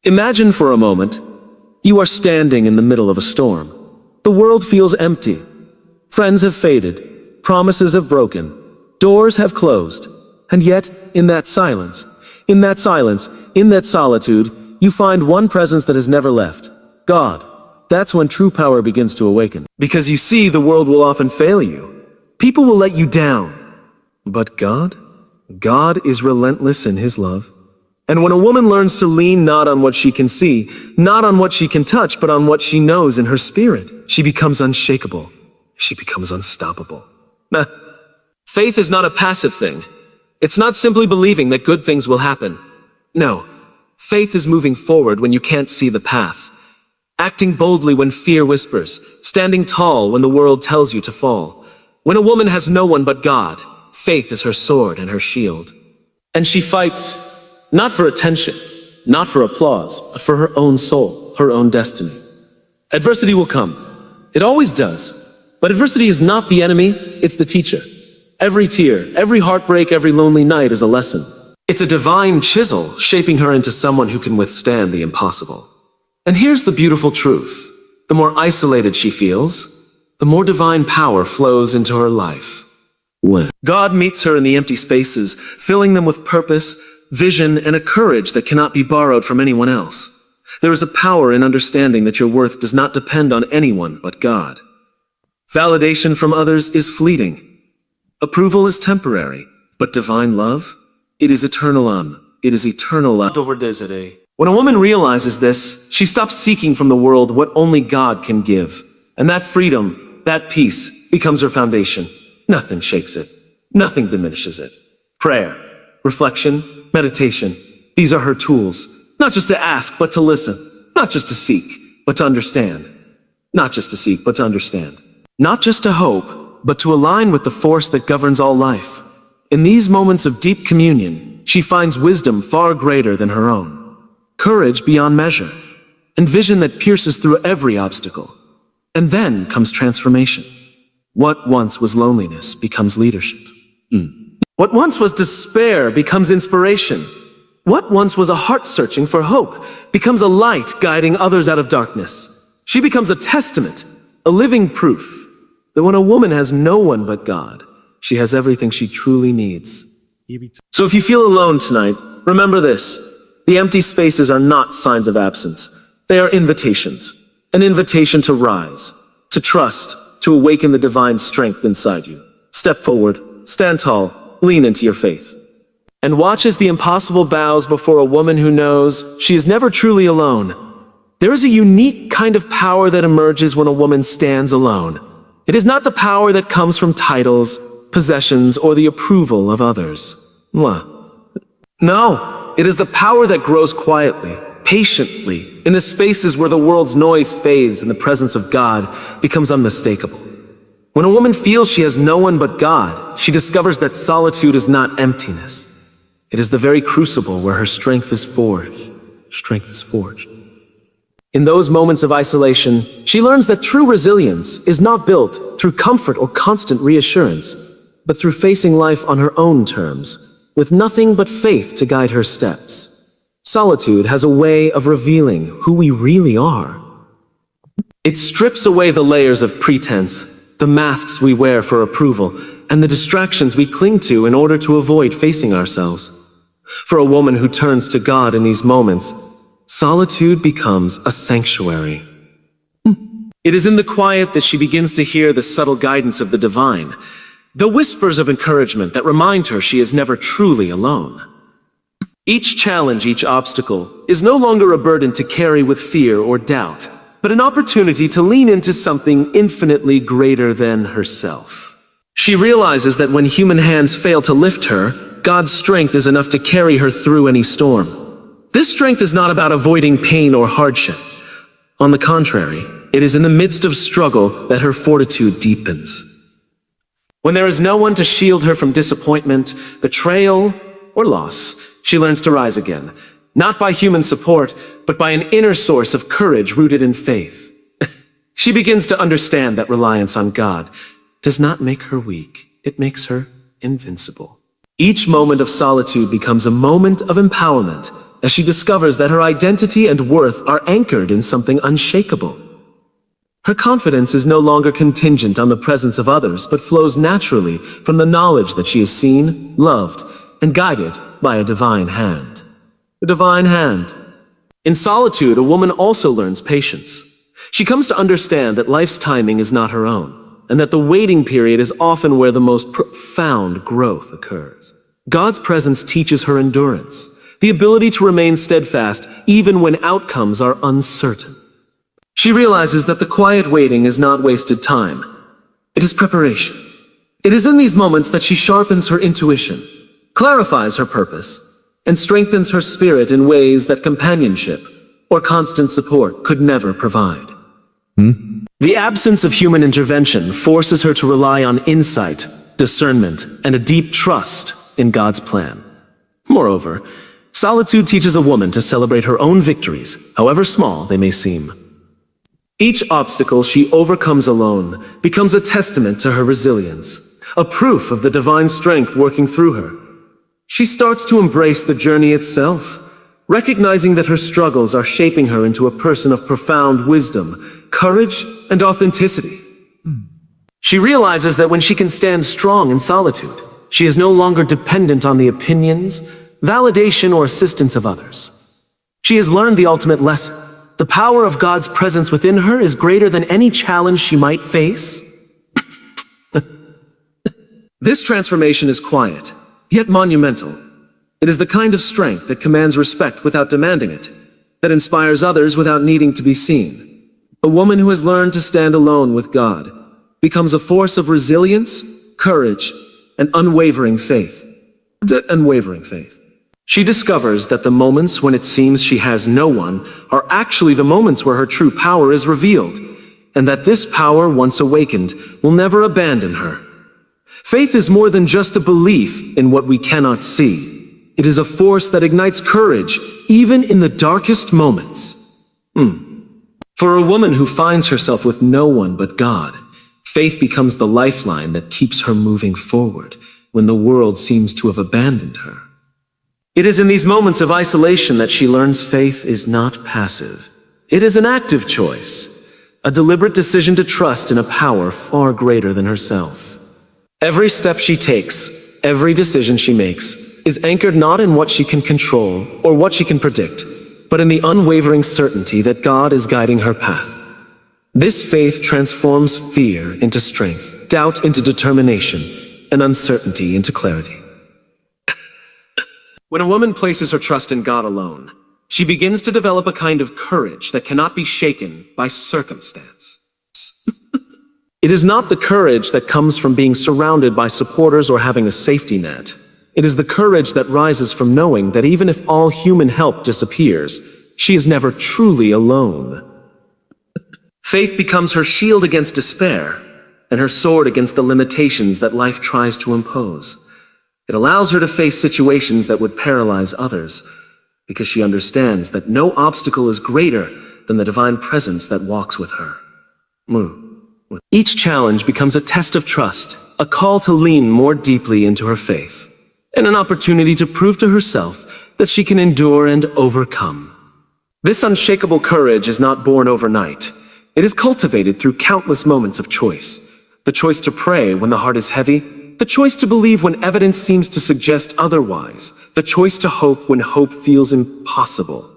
Imagine for a moment, you are standing in the middle of a storm. The world feels empty. Friends have faded. Promises have broken. Doors have closed. And yet, in that silence, in that solitude, you find one presence that has never left. God. That's when true power begins to awaken. Because you see, the world will often fail you. People will let you down. But God? God is relentless in His love. And when a woman learns to lean not on what she can see, not on what she can touch, but on what she knows in her spirit, she becomes unshakable. She becomes unstoppable. Faith is not a passive thing. It's not simply believing that good things will happen. No, faith is moving forward when you can't see the path. Acting boldly when fear whispers, standing tall when the world tells you to fall. When a woman has no one but God, faith is her sword and her shield. And she fights, not for attention, not for applause, but for her own soul, her own destiny. Adversity will come. It always does. But adversity is not the enemy, it's the teacher. Every tear, every heartbreak, every lonely night is a lesson. It's a divine chisel shaping her into someone who can withstand the impossible. And here's the beautiful truth. The more isolated she feels, the more divine power flows into her life. When God meets her in the empty spaces, filling them with purpose, vision, and a courage that cannot be borrowed from anyone else. There is a power in understanding that your worth does not depend on anyone but God. Validation from others is fleeting. Approval is temporary, but divine love, it is eternal. It is eternal. When a woman realizes this, she stops seeking from the world what only God can give. And that freedom, that peace, becomes her foundation. Nothing shakes it. Nothing diminishes it. Prayer, reflection, meditation, these are her tools. Not just to ask, but to listen. Not just to seek, but to understand. Not just to seek, but to understand. Not just to hope, but to align with the force that governs all life. In these moments of deep communion, she finds wisdom far greater than her own. Courage beyond measure, and vision that pierces through every obstacle. And then comes transformation. What once was loneliness becomes leadership. What once was despair becomes inspiration. What once was a heart searching for hope becomes a light guiding others out of darkness. She becomes a testament, a living proof, that when a woman has no one but God, she has everything she truly needs. So if you feel alone tonight, remember this. The empty spaces are not signs of absence. They are invitations. An invitation to rise, to trust, to awaken the divine strength inside you. Step forward, stand tall, lean into your faith. And watch as the impossible bows before a woman who knows she is never truly alone. There is a unique kind of power that emerges when a woman stands alone. It is not the power that comes from titles, possessions, or the approval of others. No. It is the power that grows quietly, patiently, in the spaces where the world's noise fades and the presence of God becomes unmistakable. When a woman feels she has no one but God, she discovers that solitude is not emptiness. It is the very crucible where her strength is forged. In those moments of isolation, she learns that true resilience is not built through comfort or constant reassurance, but through facing life on her own terms, with nothing but faith to guide her steps. Solitude has a way of revealing who we really are. It strips away the layers of pretense, the masks we wear for approval, and the distractions we cling to in order to avoid facing ourselves. For a woman who turns to God in these moments, solitude becomes a sanctuary. It is in the quiet that she begins to hear the subtle guidance of the divine, the whispers of encouragement that remind her she is never truly alone. Each challenge, each obstacle, is no longer a burden to carry with fear or doubt, but an opportunity to lean into something infinitely greater than herself. She realizes that when human hands fail to lift her, God's strength is enough to carry her through any storm. This strength is not about avoiding pain or hardship. On the contrary, it is in the midst of struggle that her fortitude deepens. When there is no one to shield her from disappointment, betrayal, or loss, she learns to rise again, not by human support, but by an inner source of courage rooted in faith. She begins to understand that reliance on God does not make her weak, it makes her invincible. Each moment of solitude becomes a moment of empowerment, as she discovers that her identity and worth are anchored in something unshakable. Her confidence is no longer contingent on the presence of others, but flows naturally from the knowledge that she is seen, loved, and guided by a divine hand. The divine hand. In Solitude, a woman also learns patience. She comes to understand that life's timing is not her own, and that the waiting period is often where the most profound growth occurs. God's presence teaches her endurance, the ability to remain steadfast even when outcomes are uncertain. She realizes that the quiet waiting is not wasted time. It is preparation. It is in these moments that she sharpens her intuition, clarifies her purpose, and strengthens her spirit in ways that companionship or constant support could never provide. The absence of human intervention forces her to rely on insight, discernment, and a deep trust in God's plan. Moreover, Solitude teaches a woman to celebrate her own victories, however small they may seem. Each obstacle she overcomes alone becomes a testament to her resilience, a proof of the divine strength working through her. She starts to embrace the journey itself, recognizing that her struggles are shaping her into a person of profound wisdom, courage, and authenticity. She realizes that when she can stand strong in solitude, she is no longer dependent on the opinions, validation, or assistance of others. She has learned the ultimate lesson. The power of God's presence within her is greater than any challenge she might face. This transformation is quiet, yet monumental. It is the kind of strength that commands respect without demanding it, that inspires others without needing to be seen. A woman who has learned to stand alone with God becomes a force of resilience, courage, and unwavering faith. She discovers that the moments when it seems she has no one are actually the moments where her true power is revealed, and that this power, once awakened, will never abandon her. Faith is more than just a belief in what we cannot see. It is a force that ignites courage, even in the darkest moments. For a woman who finds herself with no one but God, faith becomes the lifeline that keeps her moving forward when the world seems to have abandoned her. It is in these moments of isolation that she learns faith is not passive. It is an active choice, a deliberate decision to trust in a power far greater than herself. Every step she takes, every decision she makes, is anchored not in what she can control or what she can predict, but in the unwavering certainty that God is guiding her path. This faith transforms fear into strength, doubt into determination, and uncertainty into clarity. When a woman places her trust in God alone, she begins to develop a kind of courage that cannot be shaken by circumstance. It is not the courage that comes from being surrounded by supporters or having a safety net. It is the courage that rises from knowing that even if all human help disappears, she is never truly alone. Faith becomes her shield against despair and her sword against the limitations that life tries to impose. It allows her to face situations that would paralyze others, because she understands that no obstacle is greater than the divine presence that walks with her. Each challenge becomes a test of trust, a call to lean more deeply into her faith, and an opportunity to prove to herself that she can endure and overcome. This unshakable courage is not born overnight. It is cultivated through countless moments of choice. The choice to pray when the heart is heavy, the choice to believe when evidence seems to suggest otherwise, the choice to hope when hope feels impossible.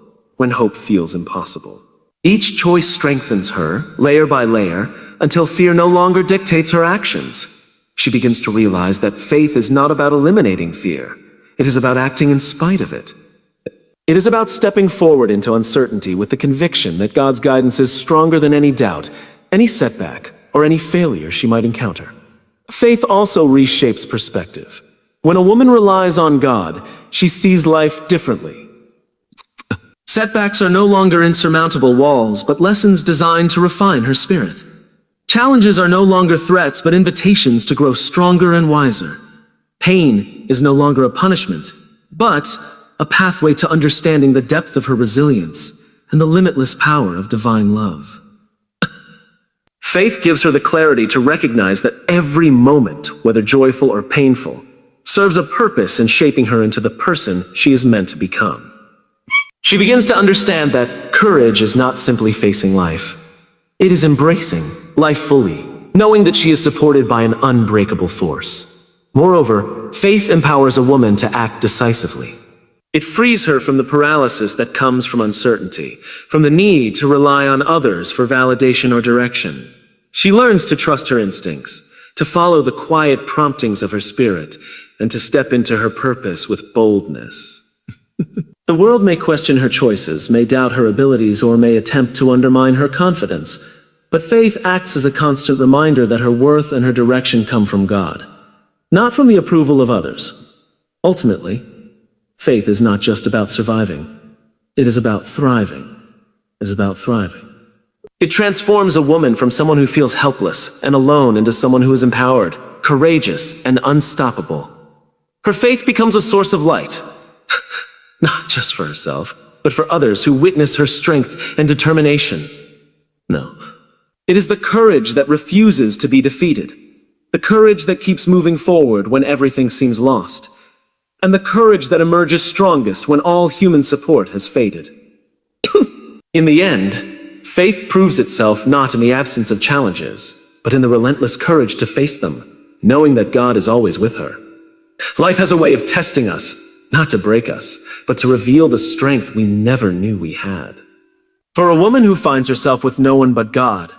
Each choice strengthens her, layer by layer, until fear no longer dictates her actions. She begins to realize that faith is not about eliminating fear. It is about acting in spite of it. It is about stepping forward into uncertainty with the conviction that God's guidance is stronger than any doubt, any setback, or any failure she might encounter. Faith also reshapes perspective. When a woman relies on God, she sees life differently. Setbacks are no longer insurmountable walls, but lessons designed to refine her spirit. Challenges are no longer threats, but invitations to grow stronger and wiser. Pain is no longer a punishment, but a pathway to understanding the depth of her resilience and the limitless power of divine love. Faith gives her the clarity to recognize that every moment, whether joyful or painful, serves a purpose in shaping her into the person she is meant to become. She begins to understand that courage is not simply facing life. It is embracing life fully, knowing that she is supported by an unbreakable force. Moreover, faith empowers a woman to act decisively. It frees her from the paralysis that comes from uncertainty, from the need to rely on others for validation or direction. She learns to trust her instincts, to follow the quiet promptings of her spirit, and to step into her purpose with boldness. The world may question her choices, may doubt her abilities, or may attempt to undermine her confidence, but faith acts as a constant reminder that her worth and her direction come from God, not from the approval of others. Ultimately, faith is not just about surviving. It is about thriving. It is about thriving. It transforms a woman from someone who feels helpless and alone into someone who is empowered, courageous, and unstoppable. Her faith becomes a source of light, not just for herself, but for others who witness her strength and determination. No, it is the courage that refuses to be defeated, the courage that keeps moving forward when everything seems lost, and the courage that emerges strongest when all human support has faded. In the end, faith proves itself not in the absence of challenges, but in the relentless courage to face them, knowing that God is always with her. Life has a way of testing us, not to break us, but to reveal the strength we never knew we had. For a woman who finds herself with no one but God,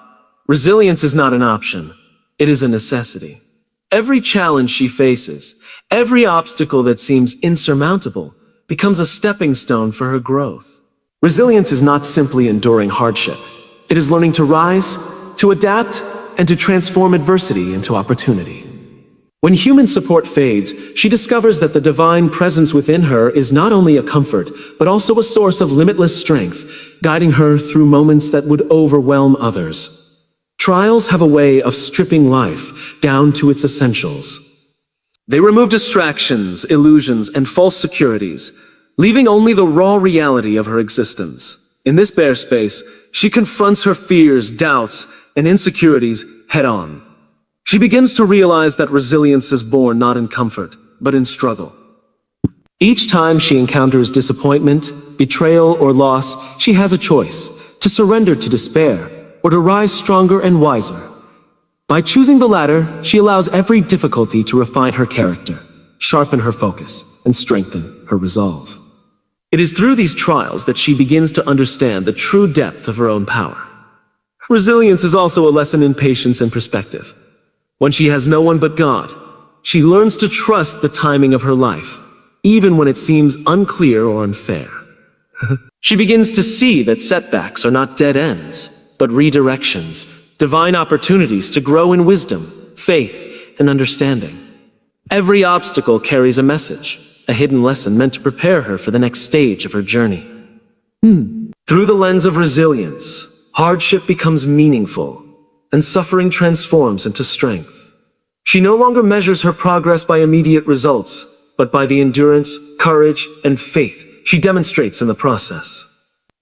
resilience is not an option, it is a necessity. Every challenge she faces, every obstacle that seems insurmountable, becomes a stepping stone for her growth. Resilience is not simply enduring hardship. It is learning to rise, to adapt, and to transform adversity into opportunity. When human support fades, she discovers that the divine presence within her is not only a comfort, but also a source of limitless strength, guiding her through moments that would overwhelm others. Trials have a way of stripping life down to its essentials. They remove distractions, illusions, and false securities, leaving only the raw reality of her existence. In this bare space, she confronts her fears, doubts, and insecurities head-on. She begins to realize that resilience is born not in comfort, but in struggle. Each time she encounters disappointment, betrayal, or loss, she has a choice: to surrender to despair, or to rise stronger and wiser. By choosing the latter, she allows every difficulty to refine her character, sharpen her focus, and strengthen her resolve. It is through these trials that she begins to understand the true depth of her own power. Resilience is also a lesson in patience and perspective. When she has no one but God, she learns to trust the timing of her life, even when it seems unclear or unfair. She begins to see that setbacks are not dead ends, but redirections, divine opportunities to grow in wisdom, faith, and understanding. Every obstacle carries a message, a hidden lesson meant to prepare her for the next stage of her journey. Through the lens of resilience, hardship becomes meaningful, and suffering transforms into strength. She no longer measures her progress by immediate results, but by the endurance, courage, and faith she demonstrates in the process.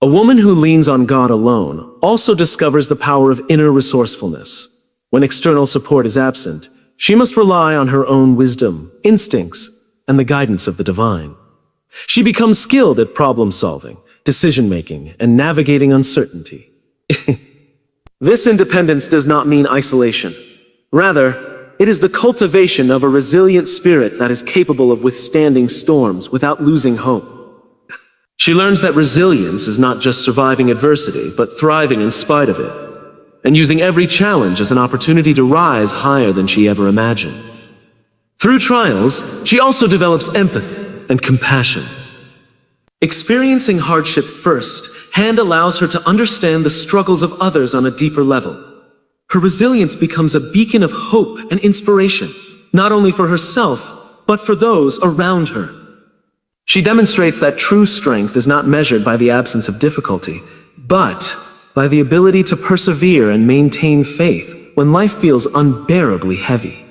A woman who leans on God alone also discovers the power of inner resourcefulness. When external support is absent, she must rely on her own wisdom, instincts, and the guidance of the divine. She becomes skilled at problem-solving, decision-making, and navigating uncertainty. This independence does not mean isolation. Rather, it is the cultivation of a resilient spirit that is capable of withstanding storms without losing hope. She learns that resilience is not just surviving adversity, but thriving in spite of it, and using every challenge as an opportunity to rise higher than she ever imagined. Through trials, she also develops empathy and compassion. Experiencing hardship firsthand allows her to understand the struggles of others on a deeper level. Her resilience becomes a beacon of hope and inspiration, not only for herself, but for those around her. She demonstrates that true strength is not measured by the absence of difficulty, but by the ability to persevere and maintain faith when life feels unbearably heavy.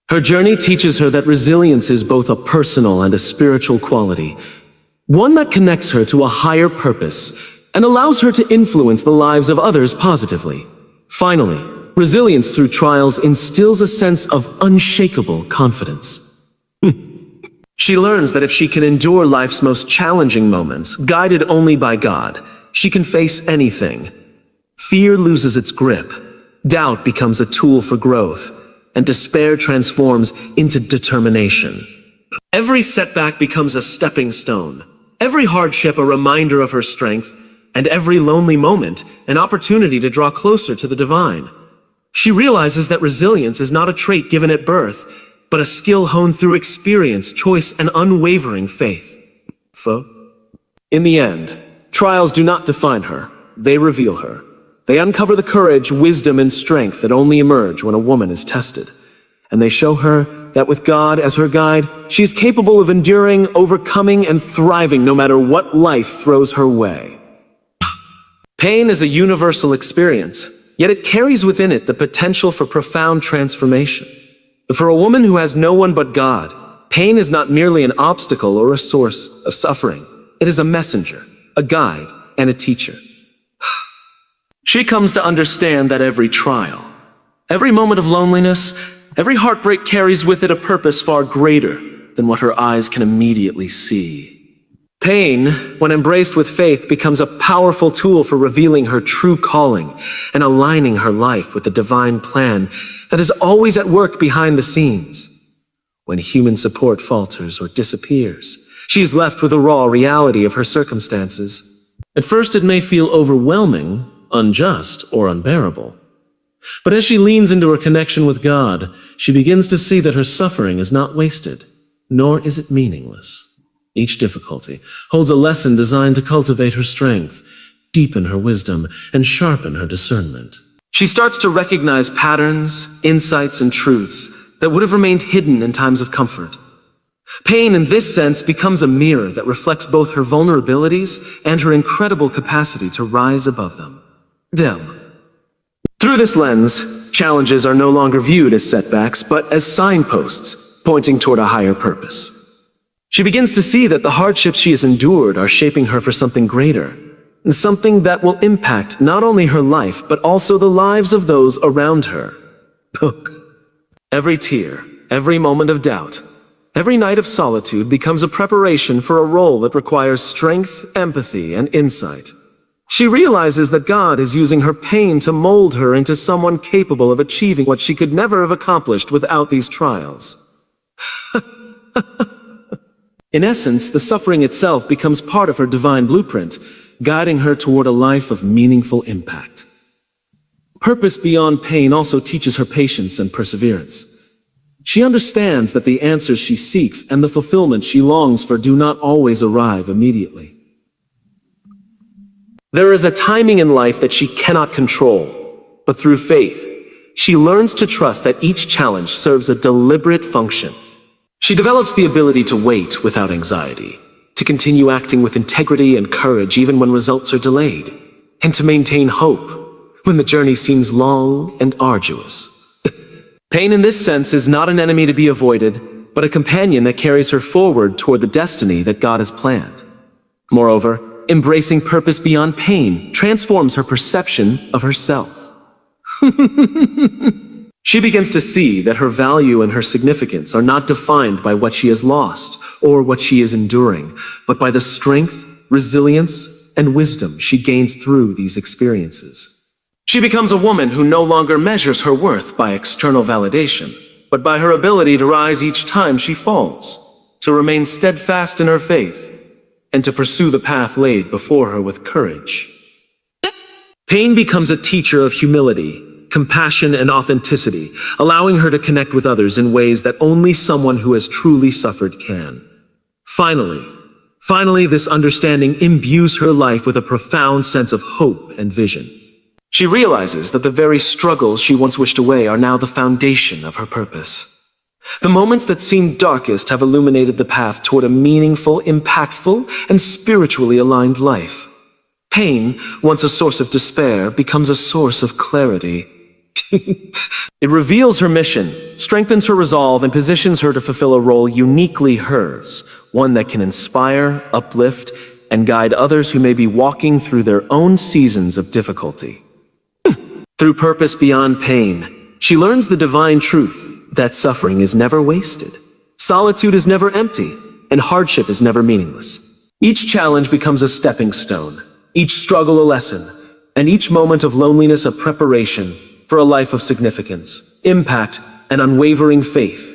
Her journey teaches her that resilience is both a personal and a spiritual quality, one that connects her to a higher purpose and allows her to influence the lives of others positively. Finally, resilience through trials instills a sense of unshakable confidence. She learns that if she can endure life's most challenging moments, guided only by God, she can face anything. Fear loses its grip, doubt becomes a tool for growth, and despair transforms into determination. Every setback becomes a stepping stone, every hardship a reminder of her strength, and every lonely moment an opportunity to draw closer to the divine. She realizes that resilience is not a trait given at birth, but a skill honed through experience, choice, and unwavering faith. In the end, trials do not define her, they reveal her. They uncover the courage, wisdom, and strength that only emerge when a woman is tested. And they show her that with God as her guide, she is capable of enduring, overcoming, and thriving no matter what life throws her way. Pain is a universal experience, yet it carries within it the potential for profound transformation. But for a woman who has no one but God, pain is not merely an obstacle or a source of suffering. It is a messenger, a guide, and a teacher. She comes to understand that every trial, every moment of loneliness, every heartbreak carries with it a purpose far greater than what her eyes can immediately see. Pain, when embraced with faith, becomes a powerful tool for revealing her true calling and aligning her life with the divine plan that is always at work behind the scenes. When human support falters or disappears, she is left with the raw reality of her circumstances. At first, it may feel overwhelming, unjust, or unbearable. But as she leans into her connection with God, she begins to see that her suffering is not wasted, nor is it meaningless. Each difficulty holds a lesson designed to cultivate her strength, deepen her wisdom, and sharpen her discernment. She starts to recognize patterns, insights, and truths that would have remained hidden in times of comfort. Pain, in this sense, becomes a mirror that reflects both her vulnerabilities and her incredible capacity to rise above them. Through this lens, challenges are no longer viewed as setbacks, but as signposts pointing toward a higher purpose. She begins to see that the hardships she has endured are shaping her for something greater, and something that will impact not only her life, but also the lives of those around her. Every tear, every moment of doubt, every night of solitude becomes a preparation for a role that requires strength, empathy, and insight. She realizes that God is using her pain to mold her into someone capable of achieving what she could never have accomplished without these trials. In essence, the suffering itself becomes part of her divine blueprint, guiding her toward a life of meaningful impact. Purpose beyond pain also teaches her patience and perseverance. She understands that the answers she seeks and the fulfillment she longs for do not always arrive immediately. There is a timing in life that she cannot control, but through faith, she learns to trust that each challenge serves a deliberate function. She develops the ability to wait without anxiety, to continue acting with integrity and courage even when results are delayed, and to maintain hope when the journey seems long and arduous. Pain in this sense is not an enemy to be avoided, but a companion that carries her forward toward the destiny that God has planned. Moreover, embracing purpose beyond pain transforms her perception of herself. She begins to see that her value and her significance are not defined by what she has lost or what she is enduring, but by the strength, resilience, and wisdom she gains through these experiences. She becomes a woman who no longer measures her worth by external validation, but by her ability to rise each time she falls, to remain steadfast in her faith, and to pursue the path laid before her with courage. Pain becomes a teacher of humility, compassion, and authenticity, allowing her to connect with others in ways that only someone who has truly suffered can. Finally, this understanding imbues her life with a profound sense of hope and vision. She realizes that the very struggles she once wished away are now the foundation of her purpose. The moments that seemed darkest have illuminated the path toward a meaningful, impactful, and spiritually aligned life. Pain, once a source of despair, becomes a source of clarity. It reveals her mission, strengthens her resolve, and positions her to fulfill a role uniquely hers, one that can inspire, uplift, and guide others who may be walking through their own seasons of difficulty. Through purpose beyond pain, she learns the divine truth that suffering is never wasted, solitude is never empty, and hardship is never meaningless. Each challenge becomes a stepping stone, each struggle a lesson, and each moment of loneliness a preparation for a life of significance, impact, and unwavering faith.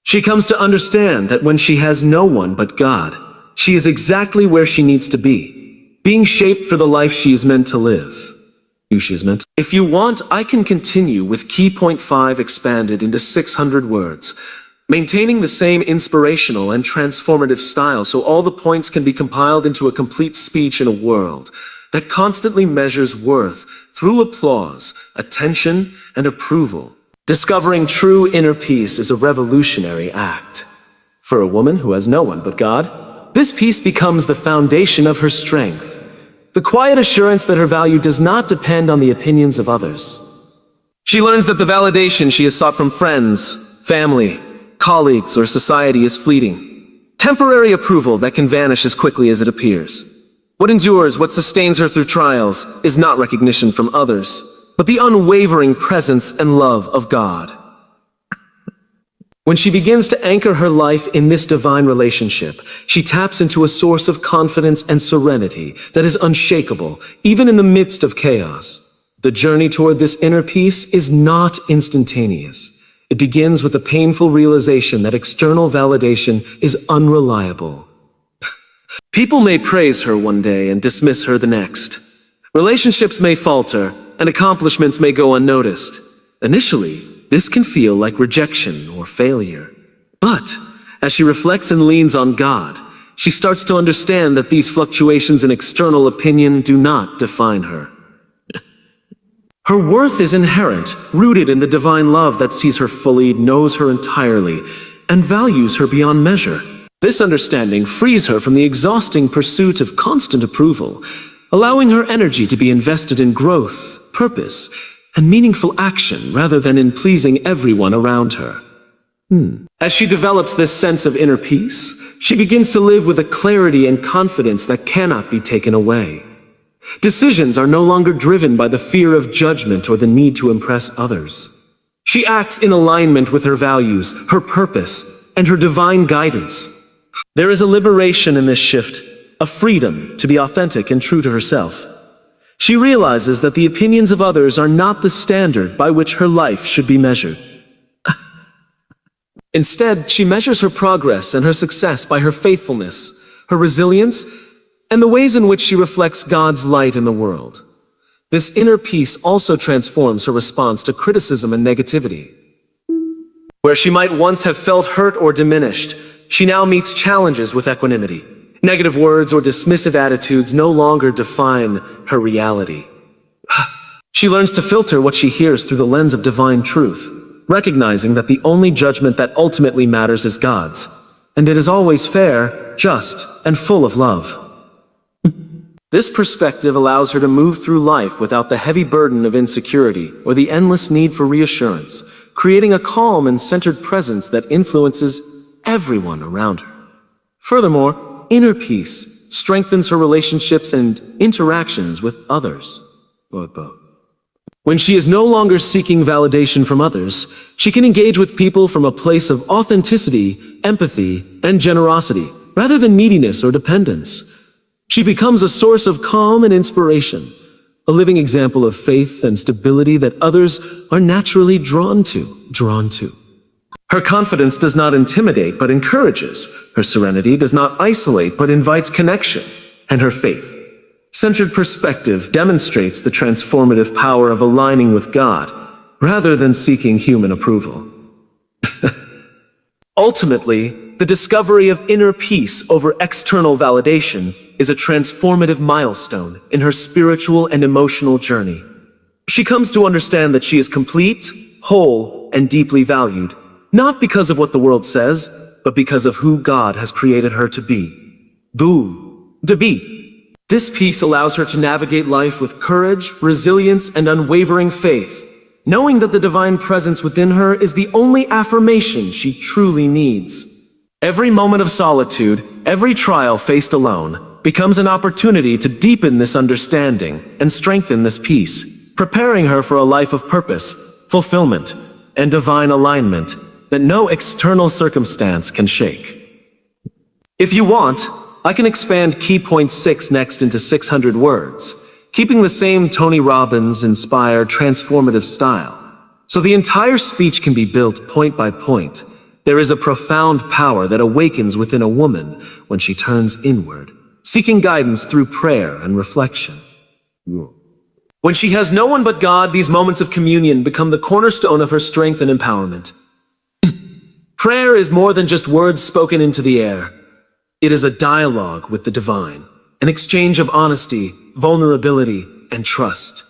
She comes to understand that when she has no one but God, she is exactly where she needs to be, being shaped for the life she is meant to live. If you want, I can continue with key point 5 expanded into 600 words, maintaining the same inspirational and transformative style so all the points can be compiled into a complete speech in a world that constantly measures worth through applause, attention, and approval. Discovering true inner peace is a revolutionary act. For a woman who has no one but God, this peace becomes the foundation of her strength. The quiet assurance that her value does not depend on the opinions of others. She learns that the validation she has sought from friends, family, colleagues, or society is fleeting. Temporary approval that can vanish as quickly as it appears. What endures, what sustains her through trials, is not recognition from others, but the unwavering presence and love of God. When she begins to anchor her life in this divine relationship, she taps into a source of confidence and serenity that is unshakable, even in the midst of chaos. The journey toward this inner peace is not instantaneous. It begins with the painful realization that external validation is unreliable. People may praise her one day and dismiss her the next. Relationships may falter, and accomplishments may go unnoticed. Initially, this can feel like rejection or failure. But as she reflects and leans on God, she starts to understand that these fluctuations in external opinion do not define her. Her worth is inherent, rooted in the divine love that sees her fully, knows her entirely, and values her beyond measure. This understanding frees her from the exhausting pursuit of constant approval, allowing her energy to be invested in growth, purpose, and meaningful action rather than in pleasing everyone around her. As she develops this sense of inner peace, she begins to live with a clarity and confidence that cannot be taken away. Decisions are no longer driven by the fear of judgment or the need to impress others. She acts in alignment with her values, her purpose, and her divine guidance. There is a liberation in this shift, a freedom to be authentic and true to herself. She realizes that the opinions of others are not the standard by which her life should be measured. Instead, she measures her progress and her success by her faithfulness, her resilience, and the ways in which she reflects God's light in the world. This inner peace also transforms her response to criticism and negativity. Where she might once have felt hurt or diminished, she now meets challenges with equanimity. Negative words or dismissive attitudes no longer define her reality. She learns to filter what she hears through the lens of divine truth, recognizing that the only judgment that ultimately matters is God's, and it is always fair, just, and full of love. This perspective allows her to move through life without the heavy burden of insecurity or the endless need for reassurance, creating a calm and centered presence that influences everyone around her. Furthermore, inner peace strengthens her relationships and interactions with others. When she is no longer seeking validation from others, she can engage with people from a place of authenticity, empathy, and generosity, rather than neediness or dependence. She becomes a source of calm and inspiration, a living example of faith and stability that others are naturally drawn to. Her confidence does not intimidate, but encourages. Her serenity does not isolate, but invites connection. And her faith-centered perspective demonstrates the transformative power of aligning with God, rather than seeking human approval. Ultimately, the discovery of inner peace over external validation is a transformative milestone in her spiritual and emotional journey. She comes to understand that she is complete, whole, and deeply valued, not because of what the world says, but because of who God has created her to be. This peace allows her to navigate life with courage, resilience, and unwavering faith, knowing that the divine presence within her is the only affirmation she truly needs. Every moment of solitude, every trial faced alone, becomes an opportunity to deepen this understanding and strengthen this peace, preparing her for a life of purpose, fulfillment, and divine alignment that no external circumstance can shake. If you want, I can expand key point 6 next into 600 words, keeping the same Tony Robbins-inspired transformative style. So the entire speech can be built point by point. There is a profound power that awakens within a woman when she turns inward, seeking guidance through prayer and reflection. When she has no one but God, these moments of communion become the cornerstone of her strength and empowerment. Prayer is more than just words spoken into the air. It is a dialogue with the divine, an exchange of honesty, vulnerability, and trust.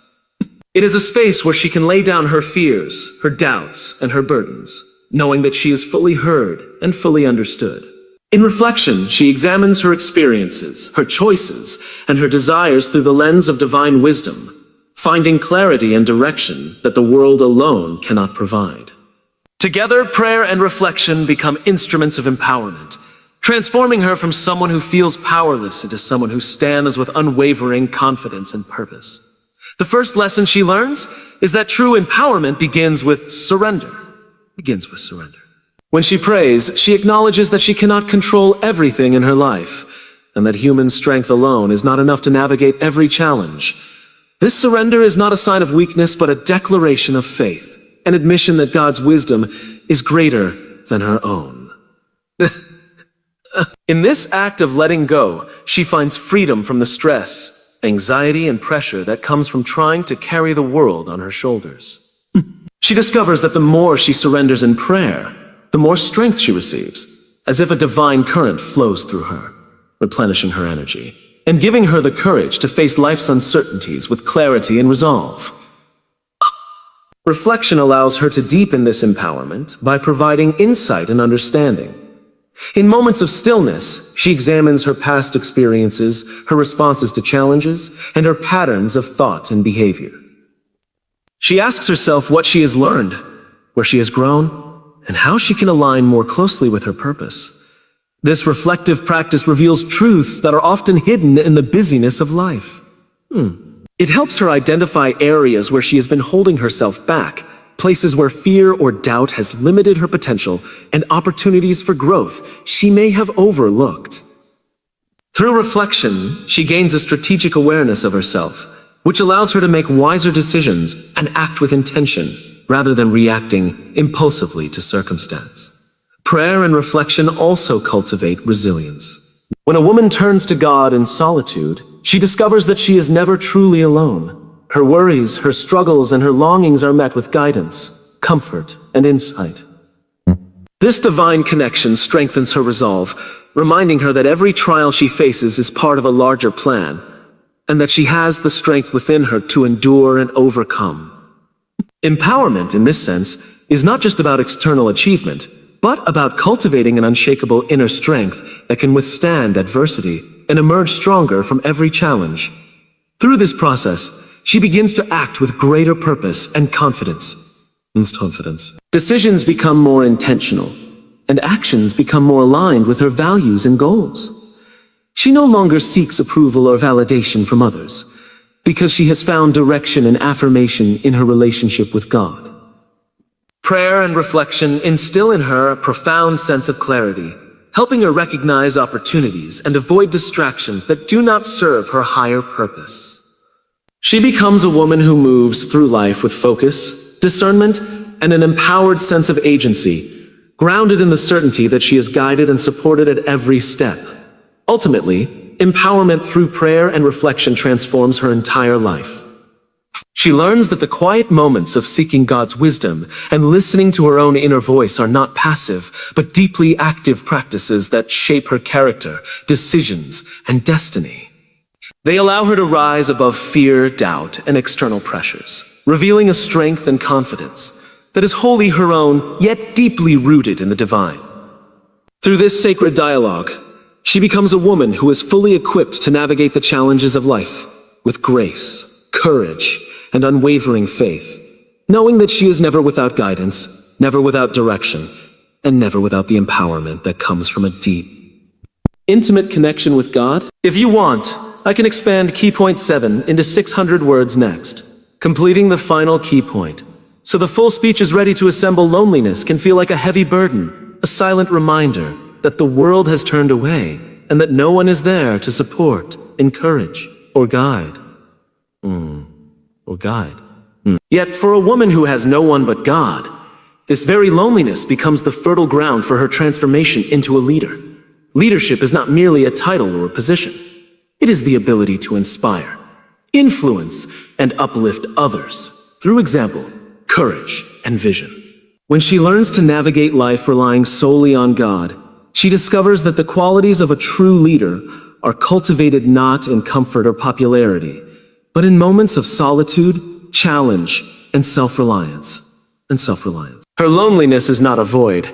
It is a space where she can lay down her fears, her doubts, and her burdens, knowing that she is fully heard and fully understood. In reflection, she examines her experiences, her choices, and her desires through the lens of divine wisdom, finding clarity and direction that the world alone cannot provide. Together, prayer and reflection become instruments of empowerment, transforming her from someone who feels powerless into someone who stands with unwavering confidence and purpose. The first lesson she learns is that true empowerment begins with surrender. When she prays, she acknowledges that she cannot control everything in her life, and that human strength alone is not enough to navigate every challenge. This surrender is not a sign of weakness, but a declaration of faith, an admission that God's wisdom is greater than her own. In this act of letting go, she finds freedom from the stress, anxiety, and pressure that comes from trying to carry the world on her shoulders. She discovers that the more she surrenders in prayer, the more strength she receives, as if a divine current flows through her, replenishing her energy, and giving her the courage to face life's uncertainties with clarity and resolve. Reflection allows her to deepen this empowerment by providing insight and understanding. In moments of stillness, she examines her past experiences, her responses to challenges, and her patterns of thought and behavior. She asks herself what she has learned, where she has grown, and how she can align more closely with her purpose. This reflective practice reveals truths that are often hidden in the busyness of life. It helps her identify areas where she has been holding herself back, places where fear or doubt has limited her potential, and opportunities for growth she may have overlooked. Through reflection, she gains a strategic awareness of herself, which allows her to make wiser decisions and act with intention, rather than reacting impulsively to circumstance. Prayer and reflection also cultivate resilience. When a woman turns to God in solitude, she discovers that she is never truly alone. Her worries, her struggles, and her longings are met with guidance, comfort, and insight. This divine connection strengthens her resolve, reminding her that every trial she faces is part of a larger plan, and that she has the strength within her to endure and overcome. Empowerment, in this sense, is not just about external achievement, but about cultivating an unshakable inner strength that can withstand adversity and emerge stronger from every challenge. Through this process, she begins to act with greater purpose and confidence. Decisions become more intentional, and actions become more aligned with her values and goals. She no longer seeks approval or validation from others, because she has found direction and affirmation in her relationship with God. Prayer and reflection instill in her a profound sense of clarity, helping her recognize opportunities and avoid distractions that do not serve her higher purpose. She becomes a woman who moves through life with focus, discernment, and an empowered sense of agency, grounded in the certainty that she is guided and supported at every step. Ultimately, empowerment through prayer and reflection transforms her entire life. She learns that the quiet moments of seeking God's wisdom and listening to her own inner voice are not passive, but deeply active practices that shape her character, decisions, and destiny. They allow her to rise above fear, doubt, and external pressures, revealing a strength and confidence that is wholly her own, yet deeply rooted in the divine. Through this sacred dialogue, she becomes a woman who is fully equipped to navigate the challenges of life with grace, courage, and unwavering faith, knowing that she is never without guidance, never without direction, and never without the empowerment that comes from a deep, intimate connection with God. If you want, I can expand key point 7 into 600 words next, completing the final key point. So the full speech is ready to assemble. Loneliness can feel like a heavy burden, a silent reminder that the world has turned away and that no one is there to support, encourage, or guide. Yet for a woman who has no one but God, this very loneliness becomes the fertile ground for her transformation into a leader. Leadership is not merely a title or a position. It is the ability to inspire, influence, and uplift others through example, courage, and vision. When she learns to navigate life relying solely on God, she discovers that the qualities of a true leader are cultivated not in comfort or popularity, but in moments of solitude, challenge, and self-reliance. Her loneliness is not a void.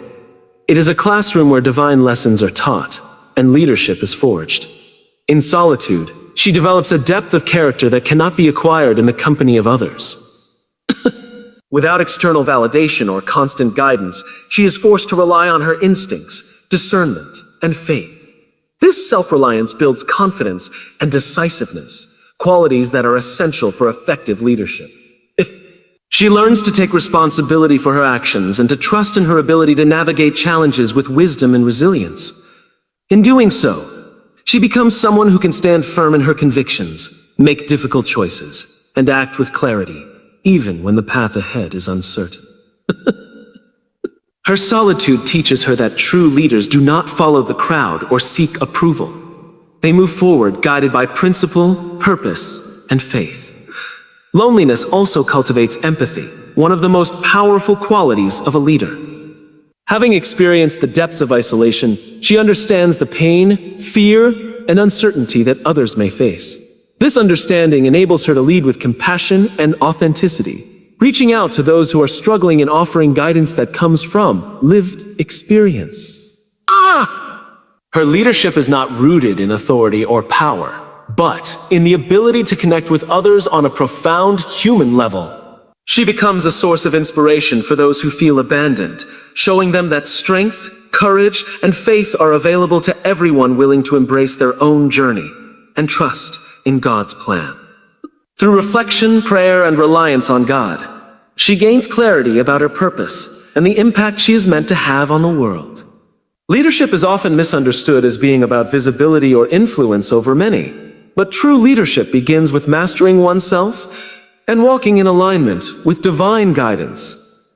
It is a classroom where divine lessons are taught and leadership is forged. In solitude, she develops a depth of character that cannot be acquired in the company of others. Without external validation or constant guidance, she is forced to rely on her instincts, discernment, and faith. This self-reliance builds confidence and decisiveness, qualities that are essential for effective leadership. She learns to take responsibility for her actions and to trust in her ability to navigate challenges with wisdom and resilience. In doing so, she becomes someone who can stand firm in her convictions, make difficult choices, and act with clarity, even when the path ahead is uncertain. Her solitude teaches her that true leaders do not follow the crowd or seek approval. They move forward guided by principle, purpose, and faith. Loneliness also cultivates empathy, one of the most powerful qualities of a leader. Having experienced the depths of isolation, she understands the pain, fear, and uncertainty that others may face. This understanding enables her to lead with compassion and authenticity, reaching out to those who are struggling and offering guidance that comes from lived experience. Her leadership is not rooted in authority or power, but in the ability to connect with others on a profound human level. She becomes a source of inspiration for those who feel abandoned, showing them that strength, courage, and faith are available to everyone willing to embrace their own journey and trust in God's plan. Through reflection, prayer, and reliance on God, she gains clarity about her purpose and the impact she is meant to have on the world. Leadership is often misunderstood as being about visibility or influence over many, but true leadership begins with mastering oneself and walking in alignment with divine guidance.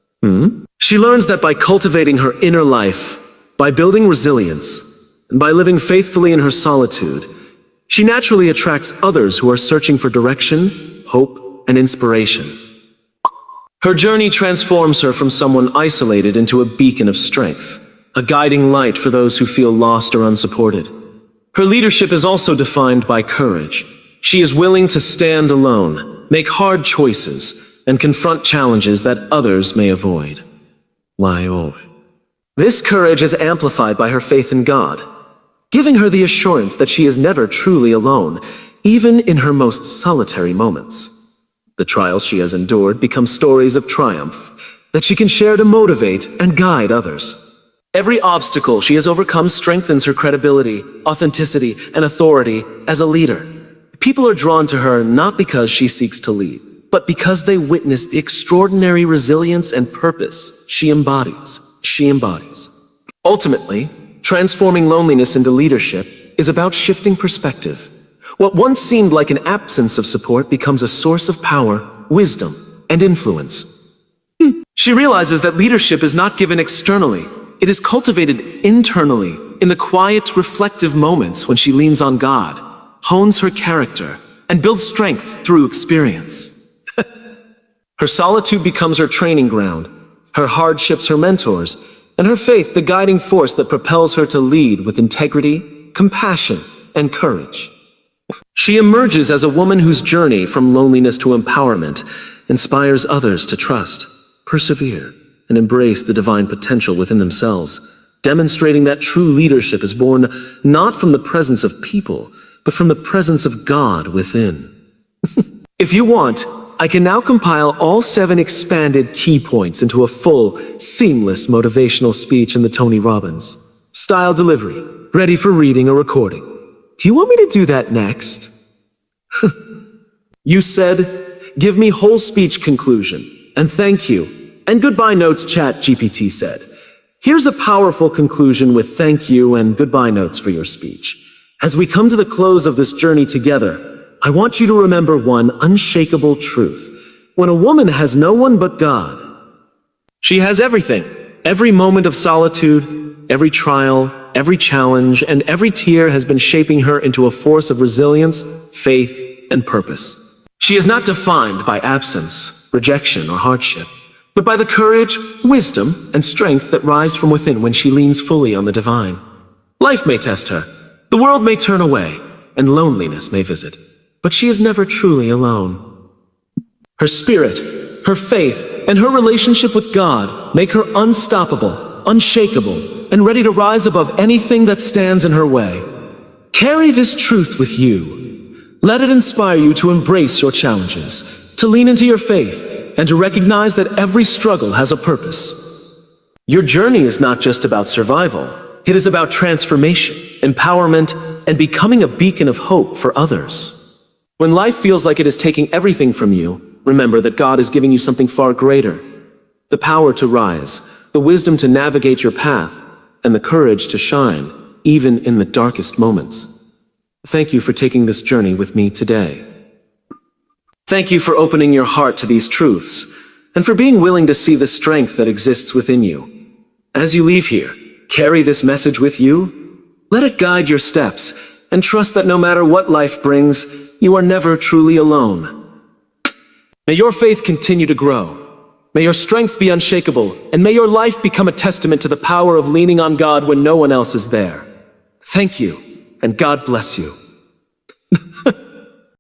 She learns that by cultivating her inner life, by building resilience, and by living faithfully in her solitude, she naturally attracts others who are searching for direction, hope, and inspiration. Her journey transforms her from someone isolated into a beacon of strength, a guiding light for those who feel lost or unsupported. Her leadership is also defined by courage. She is willing to stand alone, make hard choices, and confront challenges that others may avoid. This courage is amplified by her faith in God, giving her the assurance that she is never truly alone, even in her most solitary moments. The trials she has endured become stories of triumph that she can share to motivate and guide others. Every obstacle she has overcome strengthens her credibility, authenticity, and authority as a leader. People are drawn to her not because she seeks to lead, but because they witness the extraordinary resilience and purpose she embodies. Ultimately, transforming loneliness into leadership is about shifting perspective. What once seemed like an absence of support becomes a source of power, wisdom, and influence. She realizes that leadership is not given externally. It is cultivated internally, in the quiet, reflective moments when she leans on God, hones her character, and builds strength through experience. Her solitude becomes her training ground, her hardships her mentors, and her faith the guiding force that propels her to lead with integrity, compassion, and courage. She emerges as a woman whose journey from loneliness to empowerment inspires others to trust, persevere, and embrace the divine potential within themselves, demonstrating that true leadership is born not from the presence of people, but from the presence of God within. If you want, I can now compile all 7 expanded key points into a full, seamless motivational speech in the Tony Robbins style delivery, ready for reading or recording. Do you want me to do that next? You said, give me whole speech conclusion, and thank you, and goodbye notes. Chat GPT said, Here's a powerful conclusion with thank you and goodbye notes for your speech. As we come to the close of this journey together, I want you to remember one unshakable truth. When a woman has no one but God, she has everything. Every moment of solitude, every trial, every challenge, and every tear has been shaping her into a force of resilience, faith, and purpose. She is not defined by absence, rejection, or hardship, but by the courage, wisdom, and strength that rise from within when she leans fully on the divine. Life may test her, the world may turn away, and loneliness may visit, but she is never truly alone. Her spirit, her faith, and her relationship with God make her unstoppable, unshakable, and ready to rise above anything that stands in her way. Carry this truth with you. Let it inspire you to embrace your challenges, to lean into your faith, and to recognize that every struggle has a purpose. Your journey is not just about survival. It is about transformation, empowerment, and becoming a beacon of hope for others. When life feels like it is taking everything from you, remember that God is giving you something far greater. The power to rise, the wisdom to navigate your path, and the courage to shine, even in the darkest moments. Thank you for taking this journey with me today. Thank you for opening your heart to these truths, and for being willing to see the strength that exists within you. As you leave here, carry this message with you. Let it guide your steps, and trust that no matter what life brings, you are never truly alone. May your faith continue to grow. May your strength be unshakable, and may your life become a testament to the power of leaning on God when no one else is there. Thank you, and God bless you.